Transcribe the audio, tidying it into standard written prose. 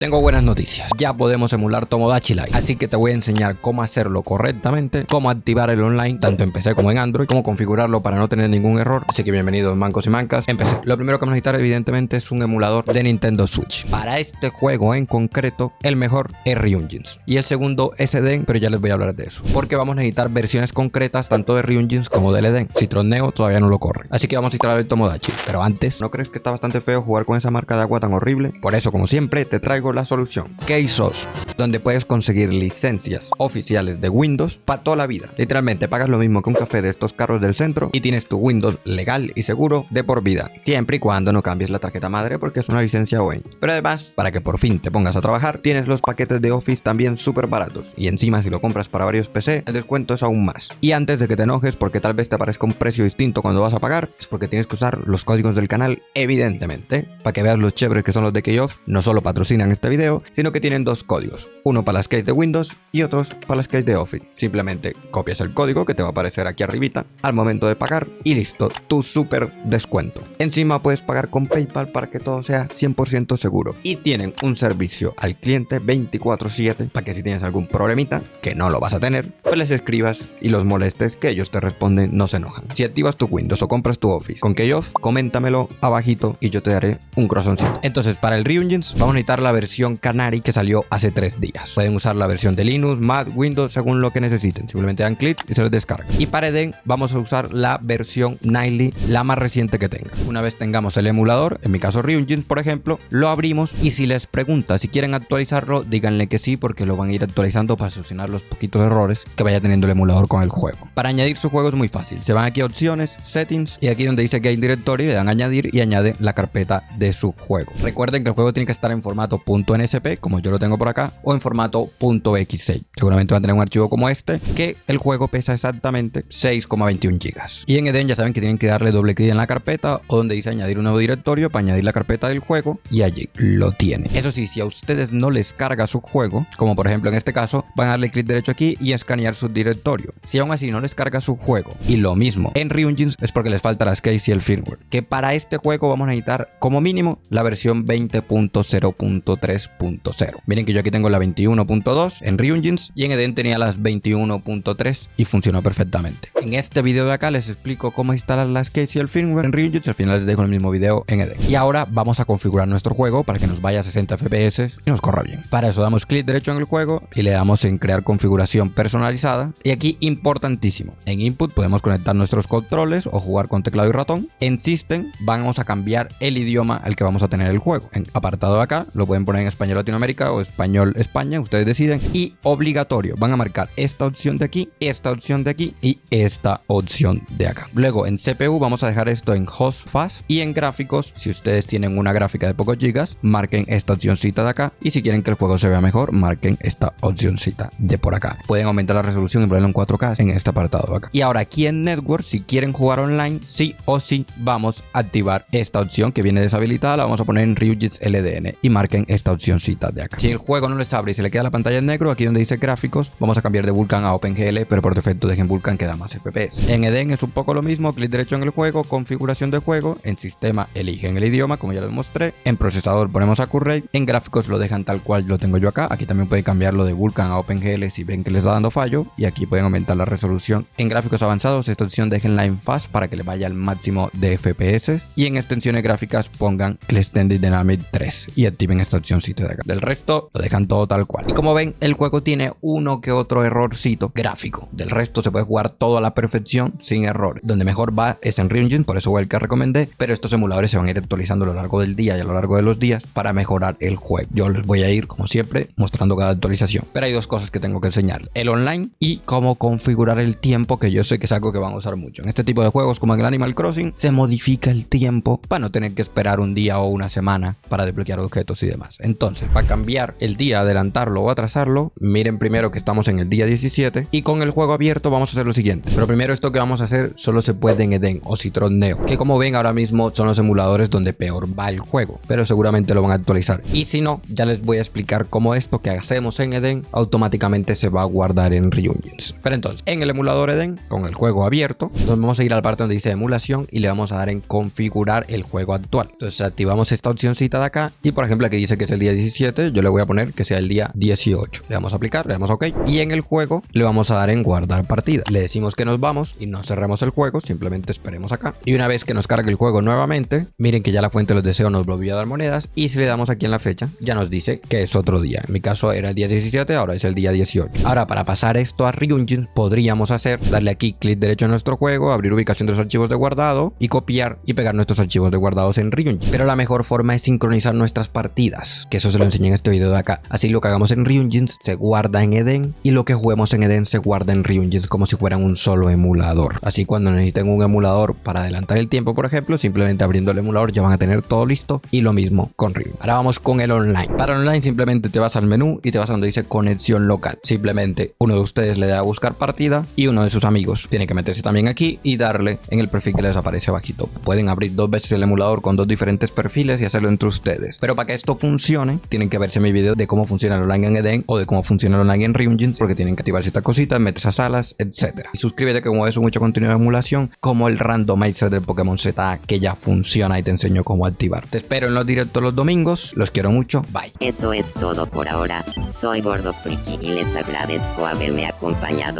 Tengo buenas noticias, ya podemos emular Tomodachi Life, así que te voy a enseñar cómo hacerlo correctamente, cómo activar el online tanto en PC como en Android, cómo configurarlo para no tener ningún error. Así que bienvenidos mancos y mancas, empecé. Lo primero que vamos a necesitar evidentemente es un emulador de Nintendo Switch. Para este juego en concreto, el mejor es Ryujinx y el segundo es Eden, pero ya les voy a hablar de eso, porque vamos a necesitar versiones concretas tanto de Ryujinx como del Eden. Citron Neo todavía no lo corre, así que vamos a instalar el Tomodachi. Pero antes, ¿no crees que está bastante feo jugar con esa marca de agua tan horrible? Por eso, como siempre, te traigo la solución. Keysource, donde puedes conseguir licencias oficiales de Windows para toda la vida. Literalmente pagas lo mismo que un café de estos carros del centro y tienes tu Windows legal y seguro de por vida, siempre y cuando no cambies la tarjeta madre porque es una licencia OEM. Pero además, para que por fin te pongas a trabajar, tienes los paquetes de Office también súper baratos, y encima si lo compras para varios PC, el descuento es aún más. Y antes de que te enojes porque tal vez te aparezca un precio distinto cuando vas a pagar, es porque tienes que usar los códigos del canal, evidentemente, para que veas los chéveres que son los de Keyoff. No solo patrocinan este video, sino que tienen dos códigos, uno para las keys de Windows y otros para las keys de Office. Simplemente copias el código que te va a aparecer aquí arribita al momento de pagar y listo, tu súper descuento. Encima puedes pagar con PayPal para que todo sea 100% seguro, y tienen un servicio al cliente 24/7 para que si tienes algún problemita, que no lo vas a tener, pues les escribas y los molestes, que ellos te responden, no se enojan. Si activas tu Windows o compras tu Office con Keyoff, coméntamelo abajito y yo te daré un corazoncito. Entonces, para el Ryujinx vamos a necesitar la versión Canary que salió hace 3 días. Pueden usar la versión de Linux, Mac, Windows, según lo que necesiten. Simplemente dan clic y se les descarga. Y para Eden vamos a usar la versión Nightly, la más reciente que tenga. Una vez tengamos el emulador, en mi caso Ryujinx por ejemplo, lo abrimos y si les pregunta si quieren actualizarlo, díganle que sí, porque lo van a ir actualizando para solucionar los poquitos errores que vaya teniendo el emulador con el juego. Para añadir su juego es muy fácil. Se van aquí a opciones, settings, y aquí donde dice Game Directory le dan a añadir y añaden la carpeta de su juego. Recuerden que el juego tiene que estar en formato .nsp, como yo lo tengo por acá, o en formato .exe. Seguramente van a tener un archivo como este, que el juego pesa exactamente 6,21 GB. Y en Eden ya saben que tienen que darle doble clic en la carpeta o donde dice añadir un nuevo directorio para añadir la carpeta del juego, y allí lo tiene. Eso sí, si a ustedes no les carga su juego, como por ejemplo en este caso, van a darle clic derecho aquí y escanear su directorio. Si aún así no les carga su juego, y lo mismo en Ryujinx, es porque les falta las keys y el firmware, que para este juego vamos a necesitar como mínimo la versión 20.0.3.0. Miren que yo aquí tengo la 21.2 en Ryujinx y en Eden tenía las 21.3 y funcionó perfectamente. En este video de acá les explico cómo instalar las keys y el firmware en Ryujinx. Al final les dejo el mismo video en Eden. Y ahora vamos a configurar nuestro juego para que nos vaya a 60 FPS y nos corra bien. Para eso damos clic derecho en el juego y le damos en crear configuración personalizada. Y aquí importantísimo, en input podemos conectar nuestros controles o jugar con teclado y ratón. En system vamos a cambiar el idioma al que vamos a tener el juego. En apartado de acá lo pueden poner en español Latinoamérica o español España, ustedes deciden. Y obligatorio, van a marcar esta opción de aquí, esta opción de aquí y esta opción de acá. Luego en CPU vamos a dejar esto en host fast, y en gráficos, si ustedes tienen una gráfica de pocos gigas, marquen esta opcióncita de acá, y si quieren que el juego se vea mejor, marquen esta opcióncita de por acá. Pueden aumentar la resolución y ponerlo en 4K en este apartado de acá. Y ahora aquí en Network, si quieren jugar online, sí o sí vamos a activar esta opción que viene deshabilitada, la vamos a poner en Ryujinx LDN y marquen esta opcióncita de acá. Si el juego no les abre y se le queda la pantalla en negro, aquí donde dice gráficos, vamos a cambiar de Vulkan a OpenGL, pero por defecto dejen Vulkan que da más FPS. En Eden es un poco lo mismo, clic derecho en el juego, configuración de juego, en sistema eligen el idioma como ya les mostré, en procesador ponemos Accurate, en gráficos lo dejan tal cual lo tengo yo acá. Aquí también pueden cambiarlo de Vulkan a OpenGL si ven que les está dando fallo, y aquí pueden aumentar la resolución. En gráficos avanzados esta opción déjenla en fast para que le vaya al máximo de FPS, y en extensiones gráficas pongan el Extended Dynamic 3 y activen esta opcióncita de acá. Del resto lo dejan todo tal cual. Y como ven, el juego tiene uno que otro errorcito gráfico. Del resto se puede jugar todo a la perfección sin errores. Donde mejor va es en Ryujinx, por eso fue el que recomendé, pero estos emuladores se van a ir actualizando a lo largo del día y a lo largo de los días para mejorar el juego. Yo les voy a ir, como siempre, mostrando cada actualización. Pero hay dos cosas que tengo que enseñar: el online y cómo configurar el tiempo, que yo sé que es algo que van a usar mucho. En este tipo de juegos como en el Animal Crossing, se modifica el tiempo para no tener que esperar un día o una semana para desbloquear objetos y demás. Entonces, para cambiar el día, adelantarlo o atrasarlo, miren primero que estamos en el día 17 y con el juego abierto vamos a hacer lo siguiente. Pero primero, esto que vamos a hacer solo se puede en Eden o Citron Neo, que como ven ahora mismo son los emuladores donde peor va el juego, pero seguramente lo van a actualizar. Y si no, ya les voy a explicar cómo esto que hacemos en Eden automáticamente se va a guardar en Ryujinx. Pero entonces, en el emulador Eden, con el juego abierto, nos vamos a ir a la parte donde dice emulación y le vamos a dar en configurar el juego actual. Entonces activamos esta opcióncita de acá y por ejemplo aquí dice que es el día 17, yo le voy a poner que sea el día 18. Le damos a aplicar, le damos a OK. Y en el juego le vamos a dar en guardar partida. Le decimos que nos vamos y no cerremos el juego, simplemente esperemos acá. Y una vez que nos cargue el juego nuevamente, miren que ya la fuente de los deseos nos volvió a dar monedas. Y si le damos aquí en la fecha, ya nos dice que es otro día. En mi caso era el día 17, ahora es el día 18. Ahora, para pasar esto a Ryujin, podríamos darle aquí clic derecho en nuestro juego, abrir ubicación de los archivos de guardado y copiar y pegar nuestros archivos de guardados en Ryujin. Pero la mejor forma es sincronizar nuestras partidas, que eso se lo enseñé en este video de acá. Así lo que hagamos en Ryujin se guarda en Eden y lo que juguemos en Eden se guarda en Ryujin como si fueran un solo emulador. Así cuando necesiten un emulador para adelantar el tiempo, por ejemplo, simplemente abriendo el emulador ya van a tener todo listo, y lo mismo con Ryujin. Ahora vamos con el online. Para el online simplemente te vas al menú y te vas a donde dice conexión local. Simplemente uno de ustedes le da a buscar partida y uno de sus amigos tiene que meterse también aquí y darle en el perfil que les aparece abajito. Pueden abrir 2 veces el emulador con 2 diferentes perfiles y hacerlo entre ustedes. Pero para que esto funcione, tienen que verse mi video de cómo funciona el online en Eden o de cómo funciona el online en Ryujin, porque tienen que activar ciertas cositas, meterse a salas, etc. Y suscríbete, que como ves mucho contenido de emulación, como el randomizer del Pokémon Z, que ya funciona y te enseño cómo activar. Te espero en los directos los domingos. Los quiero mucho. Bye. Eso es todo por ahora. Soy Gordo Friki y les agradezco haberme acompañado.